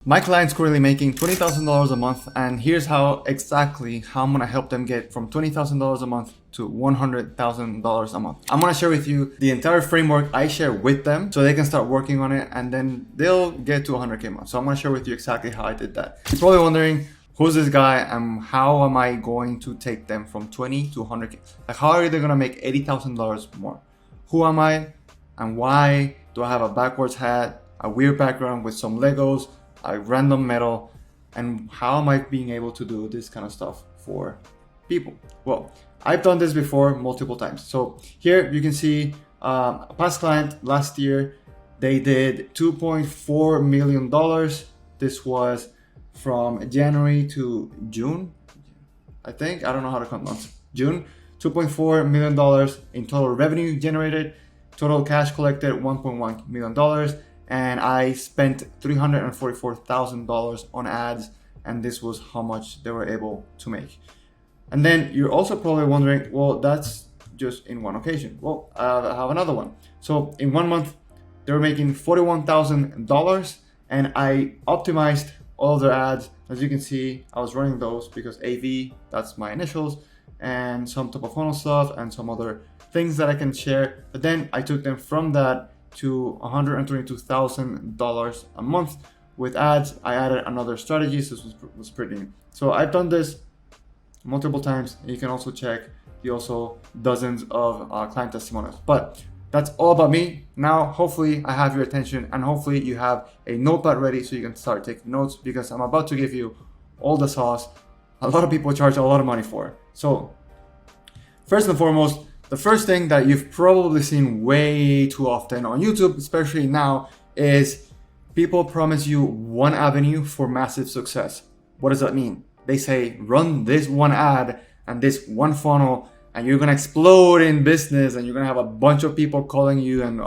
My client's currently making $20,000 a month, and here's exactly how I'm gonna help them get from $20,000 a month to $100,000 a month. I'm gonna share with you the entire framework I share with them so they can start working on it, and then they'll get to 100K a month. So I'm gonna share with you exactly how I did that. You're probably wondering, who's this guy and how am I going to take them from 20 to 100K? Like, how are they gonna make $80,000 more? Who am I and why do I have a backwards hat, a weird background with some Legos, a random metal, and how am I being able to do this kind of stuff for people? Well, I've done this before multiple times. So here you can see a past client last year, they did $2.4 million. This was from January to June, I think. I don't know how to count months. June, $2.4 million in total revenue generated, total cash collected $1.1 million. And I spent $344,000 on ads, and this was how much they were able to make. And then you're also probably wondering, well, that's just in one occasion. Well, I have another one. So in 1 month, they were making $41,000, and I optimized all of their ads. As you can see, I was running those because AV, that's my initials, and some top of funnel stuff and some other things that I can share. But then I took them from that to $122,000 a month with ads. I added another strategy, so this was pretty neat. So I've done this multiple times. You can also check dozens of client testimonials. But that's all about me. Now, hopefully I have your attention, and hopefully you have a notepad ready so you can start taking notes, because I'm about to give you all the sauce a lot of people charge a lot of money for. So first and foremost, the first thing that you've probably seen way too often on YouTube, especially now, is people promise you one avenue for massive success. What does that mean? They say, run this one ad and this one funnel, and you're gonna explode in business, and you're gonna have a bunch of people calling you, and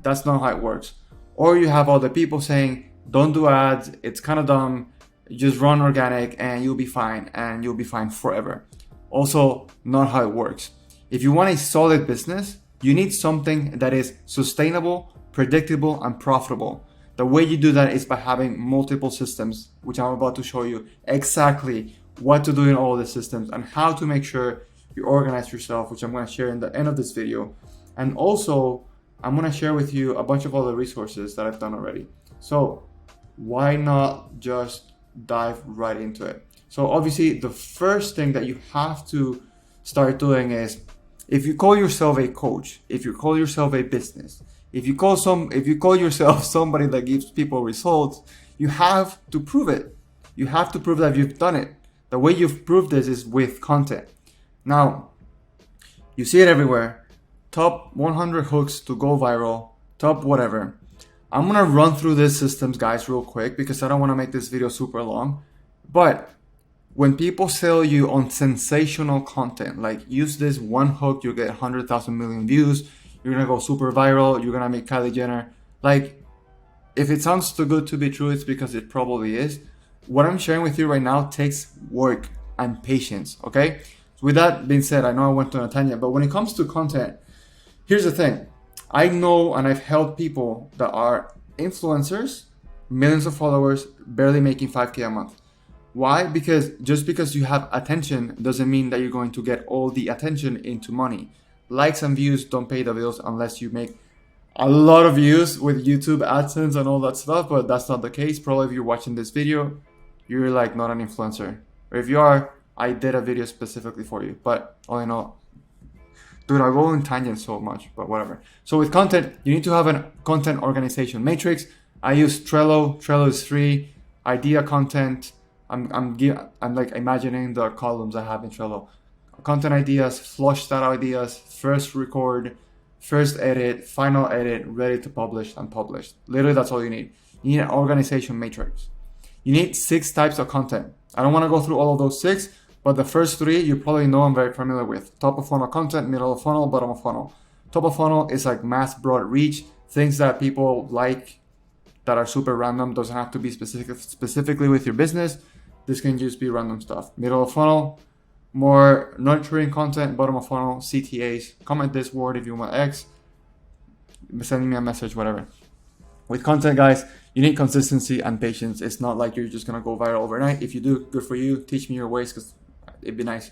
that's not how it works. Or you have other people saying, don't do ads, it's kind of dumb, just run organic and you'll be fine, and you'll be fine forever. Also, not how it works. If you want a solid business, you need something that is sustainable, predictable, and profitable. The way you do that is by having multiple systems, which I'm about to show you exactly what to do in all the systems and how to make sure you organize yourself, which I'm going to share in the end of this video. And also, I'm going to share with you a bunch of other resources that I've done already. So why not just dive right into it? So obviously, the first thing that you have to start doing is, if you call yourself a coach, if you call yourself a business, if you call yourself somebody that gives people results, you have to prove it. You have to prove that you've done it. The way you've proved this is with content. Now, you see it everywhere. Top 100 hooks to go viral, top whatever. I'm gonna run through these systems, guys, real quick, because I don't want to make this video super long. But when people sell you on sensational content, like use this one hook, you'll get 100,000 million views, you're gonna go super viral, you're gonna make Kylie Jenner. Like, if it sounds too good to be true, it's because it probably is. What I'm sharing with you right now takes work and patience, okay? So with that being said, I know I went on a tangent, but when it comes to content, here's the thing. I know, and I've helped people that are influencers, millions of followers, barely making 5K a month. Why? Because just because you have attention doesn't mean that you're going to get all the attention into money. Likes and views don't pay the bills unless you make a lot of views with YouTube AdSense and all that stuff, but that's not the case. Probably if you're watching this video, you're like not an influencer. Or if you are, I did a video specifically for you. But all in all, dude, I go in tangents so much, but whatever. So with content, you need to have a content organization matrix. I use Trello. Trello is free. Idea content. I'm like imagining the columns I have in Trello. Content ideas, flush that ideas, first record, first edit, final edit, ready to publish, and published. Literally, that's all you need. You need an organization matrix. You need 6 types of content. I don't want to go through all of those 6, but the first 3 you probably know I'm very familiar with. Top of funnel content, middle of funnel, bottom of funnel. Top of funnel is like mass broad reach, things that people like that are super random, doesn't have to be specifically with your business. This can just be random stuff. Middle of funnel, more nurturing content. Bottom of funnel, CTAs. Comment this word if you want X. Sending me a message, whatever. With content, guys, you need consistency and patience. It's not like you're just gonna go viral overnight. If you do, good for you. Teach me your ways, because it'd be nice.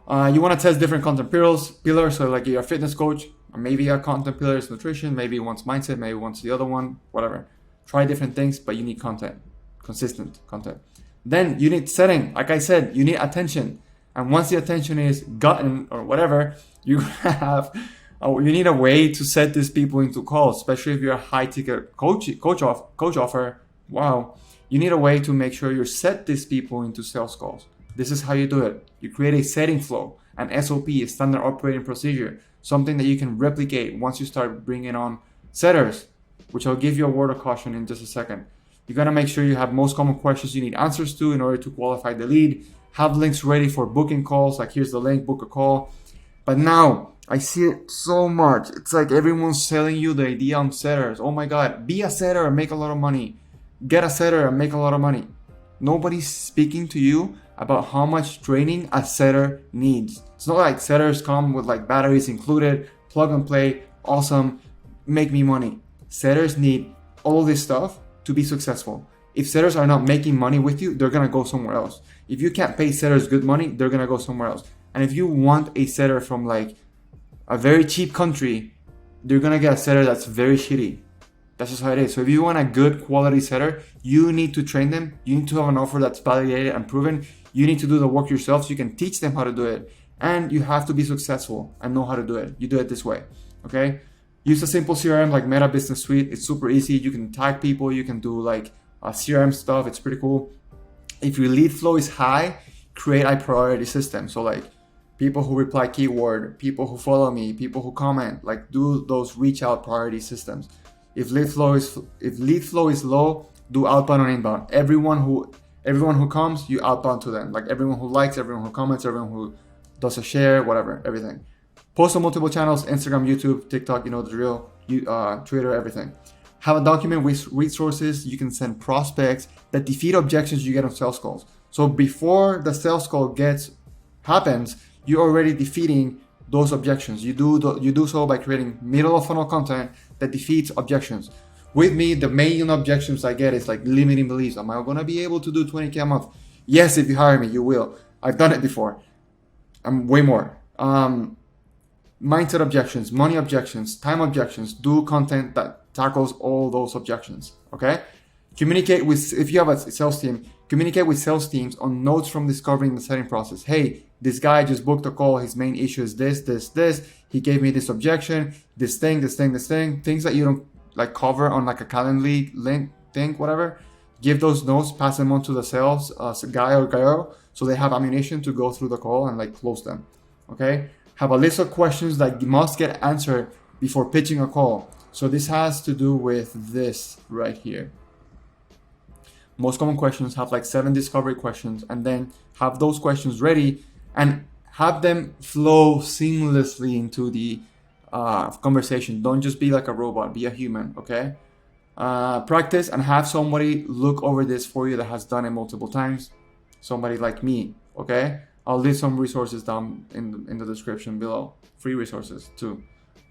You want to test different content pillars. So like you're a fitness coach, or maybe a content pillar is nutrition, maybe one's mindset, maybe one's the other one, whatever. Try different things, but you need content, consistent content. Then you need setting. Like I said, you need attention. And once the attention is gotten or whatever, you you need a way to set these people into calls, especially if you're a high ticket coach offer. Wow. You need a way to make sure you set these people into sales calls. This is how you do it. You create a setting flow, an SOP, a standard operating procedure, something that you can replicate once you start bringing on setters, which I'll give you a word of caution in just a second. You gotta make sure you have most common questions you need answers to in order to qualify the lead. Have links ready for booking calls, like here's the link, book a call. But now, I see it so much. It's like everyone's selling you the idea on setters. Oh my God, be a setter and make a lot of money. Get a setter and make a lot of money. Nobody's speaking to you about how much training a setter needs. It's not like setters come with like batteries included, plug and play, awesome, make me money. Setters need all this stuff to be successful. If setters are not making money with you, they're gonna go somewhere else. If you can't pay setters good money, they're gonna go somewhere else. And if you want a setter from like a very cheap country, you're gonna get a setter that's very shitty. That's just how it is. So if you want a good quality setter, you need to train them. You need to have an offer that's validated and proven. You need to do the work yourself so you can teach them how to do it. And you have to be successful and know how to do it. You do it this way, okay? Use a simple CRM like Meta Business Suite. It's super easy. You can tag people. You can do like CRM stuff. It's pretty cool. If your lead flow is high, create a priority system. So like people who reply keyword, people who follow me, people who comment, like do those reach out priority systems. If lead flow is low, do outbound and inbound. Everyone who comes, you outbound to them. Like everyone who likes, everyone who comments, everyone who does a share, whatever, everything. Post on multiple channels, Instagram, YouTube, TikTok, you know the drill, Twitter, everything. Have a document with resources you can send prospects that defeat objections you get on sales calls. So before the sales call happens, you're already defeating those objections. You do so by creating middle of funnel content that defeats objections. With me, the main objections I get is like limiting beliefs. Am I going to be able to do 20K a month? Yes, if you hire me, you will. I've done it before. I'm way more. Mindset objections, money objections, time objections. Do content that tackles all those objections. Okay? Communicate with, if you have a sales team, communicate with sales teams on notes from discovering the setting process. Hey, this guy just booked a call. His main issue is this. He gave me this objection, this thing. Things that you don't like cover on like a Calendly link thing, whatever. Give those notes, pass them on to the sales guy or girl so they have ammunition to go through the call and like close them. Okay? Have a list of questions that must get answered before pitching a call. So this has to do with this right here. Most common questions, have like 7 discovery questions, and then have those questions ready and have them flow seamlessly into the conversation. Don't just be like a robot, be a human, okay? Practice and have somebody look over this for you that has done it multiple times. Somebody like me, okay? I'll leave some resources down in the description below. Free resources too,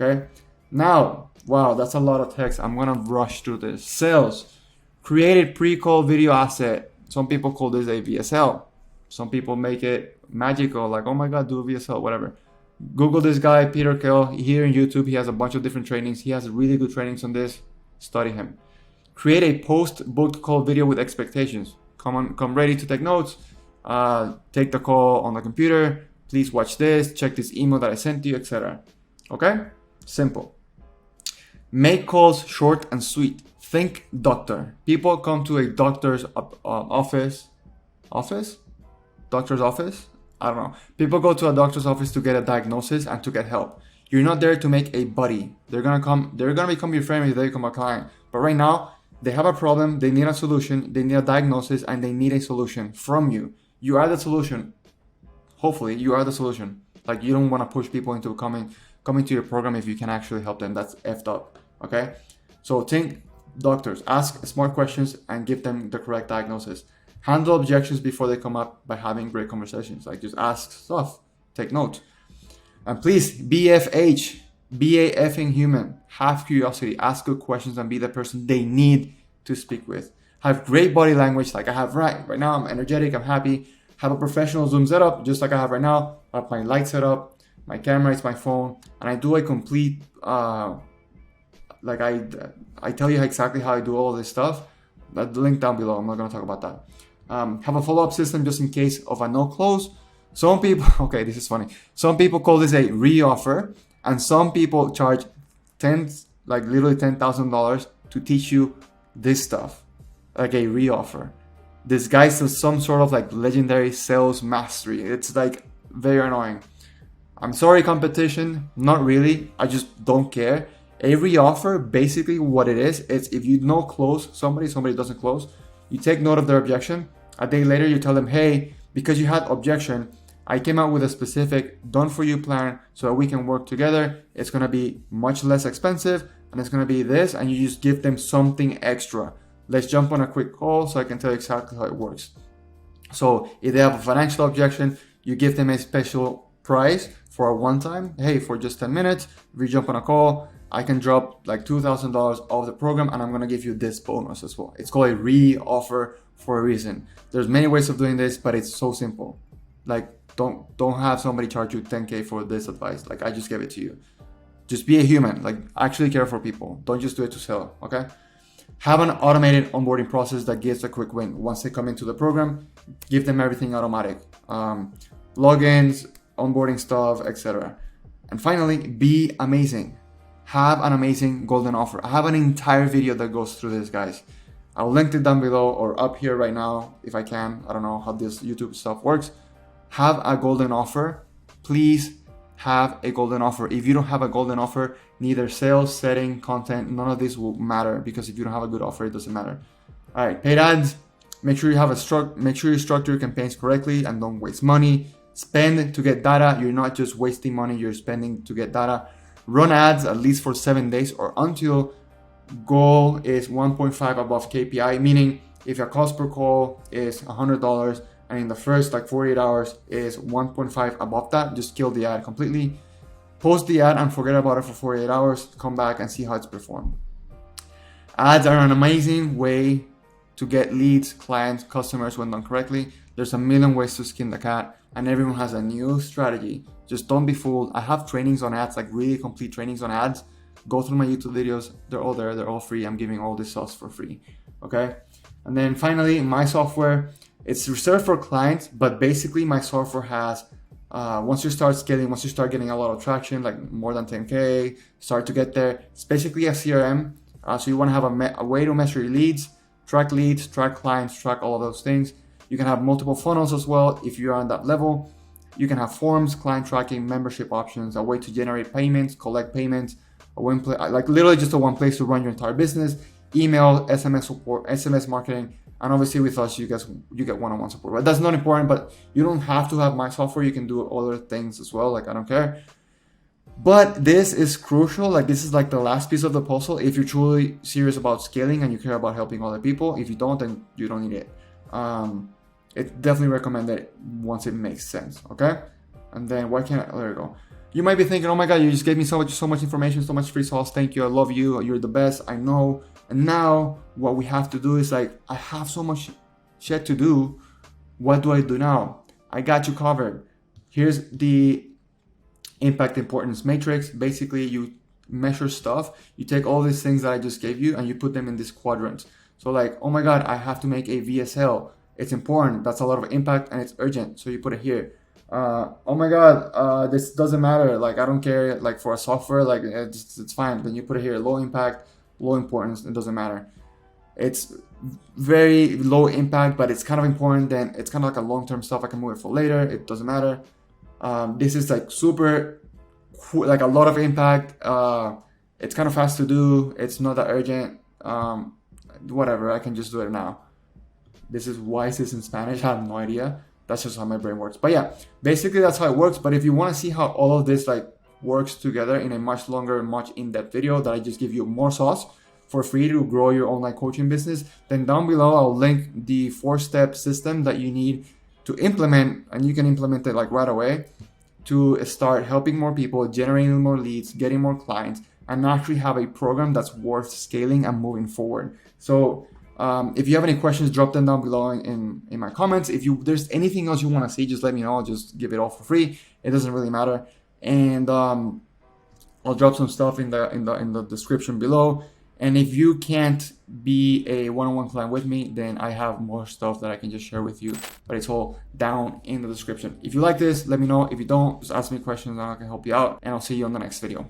okay? Now, wow, that's a lot of text. I'm gonna rush through this. Sales. Created pre-call video asset. Some people call this a VSL. Some people make it magical, like, oh my God, do a VSL, whatever. Google this guy, Peter Kell, here on YouTube. He has a bunch of different trainings. He has really good trainings on this. Study him. Create a post-booked call video with expectations. Come ready to take notes. Take the call on the computer. Please watch this. Check this email that I sent to you, etc. Okay? Simple. Make calls short and sweet. Think doctor. People come to a doctor's office. Doctor's office? I don't know. People go to a doctor's office to get a diagnosis and to get help. You're not there to make a buddy. They're gonna become your friend if they become a client. But right now, they have a problem, they need a solution, they need a diagnosis, and they need a solution from you. You are the solution. Hopefully, you are the solution. Like, you don't want to push people into coming to your program if you can actually help them. That's effed up. Okay? So think doctors. Ask smart questions and give them the correct diagnosis. Handle objections before they come up by having great conversations. Like, just ask stuff. Take note. And please, BFH. Be a effing human. Have curiosity. Ask good questions and be the person they need to speak with. Have great body language like I have right now. I'm energetic. I'm happy. Have a professional Zoom setup just like I have right now. I have my light set up. My camera is my phone. And I do a complete, like I tell you exactly how I do all this stuff. The link down below. I'm not going to talk about that. Have a follow-up system just in case of a no close. Some people, okay, this is funny. Some people call this a re-offer, and some people charge literally $10,000 to teach you this stuff, like a re-offer. This guy says some sort of like legendary sales mastery. It's like very annoying. I'm sorry, competition, not really. I just don't care. A re-offer, basically what it is if you don't close somebody doesn't close, you take note of their objection. A day later, you tell them, hey, because you had objection, I came out with a specific done-for-you plan so that we can work together. It's going to be much less expensive, and it's going to be this, and you just give them something extra. Let's jump on a quick call so I can tell you exactly how it works. So if they have a financial objection, you give them a special price for a one-time. Hey, for just 10 minutes, if we jump on a call, I can drop like $2,000 off the program, and I'm going to give you this bonus as well. It's called a re-offer for a reason. There's many ways of doing this, but it's so simple. Like, don't have somebody charge you 10K for this advice. Like, I just gave it to you. Just be a human. Like, actually care for people. Don't just do it to sell, okay? Have an automated onboarding process that gives a quick win. Once they come into the program, give them everything automatic. Logins, onboarding stuff, etc. And finally, be amazing. Have an amazing golden offer. I have an entire video that goes through this, guys. I'll link it down below or up here right now if I can. I don't know how this YouTube stuff works. Have a golden offer. Please have a golden offer. If you don't have a golden offer, neither sales, setting, content, none of this will matter, because if you don't have a good offer, it doesn't matter. All right, paid ads. Make sure you have make sure you structure your campaigns correctly and don't waste money. Spend to get data. You're not just wasting money, you're spending to get data. Run ads at least for 7 days or until goal is 1.5 above KPI, meaning if your cost per call is $100 and in the first like 48 hours is 1.5 above that, just kill the ad completely. Post the ad and forget about it for 48 hours. Come back and see how it's performed. Ads are an amazing way to get leads, clients, customers when done correctly. There's a million ways to skin the cat, and everyone has a new strategy. Just don't be fooled. I have trainings on ads, like really complete trainings on ads. Go through my YouTube videos. They're all there. They're all free. I'm giving all this sauce for free. Okay. And then finally, my software, it's reserved for clients, but basically my software has, once you start scaling, once you start getting a lot of traction, like more than 10K, start to get there. It's basically a CRM. So you want to have a way to measure your leads, track clients, track all of those things. You can have multiple funnels as well if you're on that level. You can have forms, client tracking, membership options, a way to generate payments, collect payments, like literally just a one place to run your entire business, email, SMS support, SMS marketing, and obviously with us you get one-on-one support. Right? That's not important, but you don't have to have my software. You can do other things as well. Like, I don't care. But this is crucial. Like, this is like the last piece of the puzzle. If you're truly serious about scaling and you care about helping other people, if you don't, then you don't need it. It definitely recommend it once it makes sense. Okay. And then there you go. You might be thinking, oh my God, you just gave me so much information, so much free sauce. Thank you. I love you. You're the best. I know. And now what we have to do is like, I have so much shit to do. What do I do now? I got you covered. Here's the impact importance matrix. Basically, you measure stuff. You take all these things that I just gave you and you put them in this quadrant. So like, oh my God, I have to make a VSL. It's important. That's a lot of impact and it's urgent. So you put it here. Oh my God, this doesn't matter. Like, I don't care. Like, for a software, like it's fine. Then you put it here, low impact, low importance. It doesn't matter. It's very low impact, but it's kind of important. Then it's kind of like a long-term stuff. I can move it for later. It doesn't matter. This is like super, like a lot of impact. It's kind of fast to do. It's not that urgent. Whatever. I can just do it now. This is why is this in Spanish? I have no idea. That's just how my brain works. But yeah, basically that's how it works. But if you want to see how all of this like works together in a much longer, much in-depth video that I just give you more sauce for free to grow your online coaching business, then down below I'll link the 4-step system that you need to implement, and you can implement it like right away. to start helping more people, generating more leads, getting more clients, and actually have a program that's worth scaling and moving forward. So if you have any questions, drop them down below in my comments. If there's anything else you want to see, just let me know. I'll just give it all for free. It doesn't really matter. And I'll drop some stuff in the description below. And if you can't be a one-on-one client with me, then I have more stuff that I can just share with you, but it's all down in the description. If you like this, let me know. If you don't, just ask me questions and I can help you out, and I'll see you on the next video.